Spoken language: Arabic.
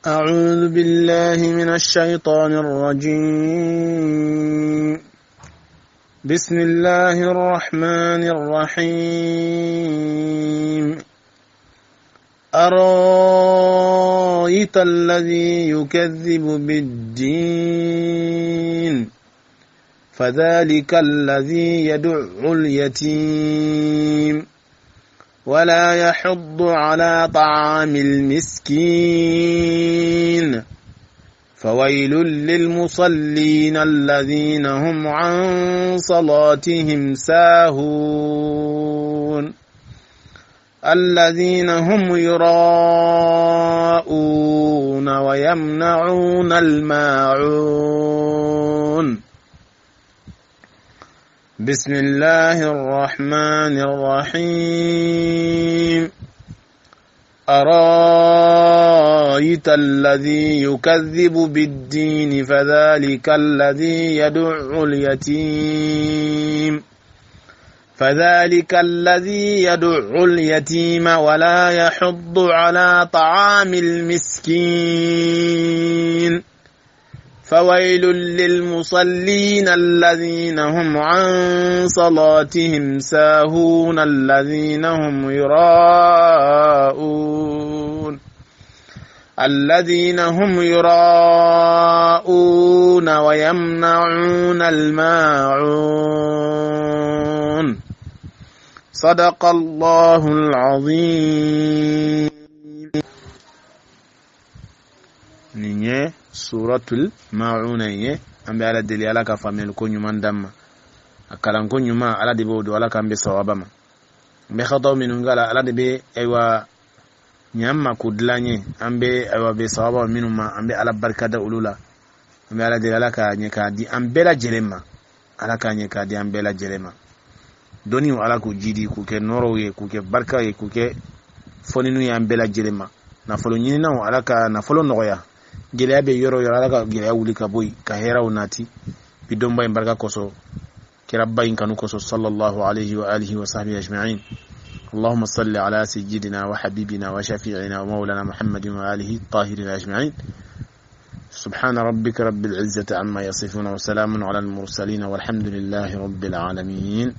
أعوذ بالله من الشيطان الرجيم. بسم الله الرحمن الرحيم. أرأيت الذي يكذب بالدين فذلك الذي يدع اليتيم ولا يحض على طعام المسكين فويل للمصلين الذين هم عن صلاتهم ساهون الذين هم يراءون ويمنعون الماعون. بسم الله الرحمن الرحيم. أرأيت الذي يكذب بالدين فذلك الذي يدع اليتيم ولا يحض على طعام المسكين فويل للمصلين الذين هم عن صلاتهم ساهون الذين هم يراءون ويمنعون الماعون. صدق الله العظيم. نيني سورة الماعون أمبي على دليل على كفامل كونيمان دم أكلام كونيما على دبود ولا كم بسوابما بخطو من قال على دبي أيوا nyamma kudlanye ambe awabe sawaba minuma ambe ala barkada ulula ambe ala de ala ka nyeka di ambela jelema ala ka nyeka di ambela jelema doni ala ku jidi ku ke noro ye ku ke barka ye ku ke foninu ya ambela jelema na folo nyini na ala ka na folo noya gele abe yoro ala ka gele wuli ka boy ka hera unati bidomba embarka koso kirabba inkanu koso sallallahu alayhi wa alihi wa sahbihi ajma'in. اللهم صل على سيدنا وحبيبنا وشفيعنا ومولانا محمد وآله الطاهرين أجمعين. سبحان ربك رب العزة عما يصفون وسلام على المرسلين والحمد لله رب العالمين.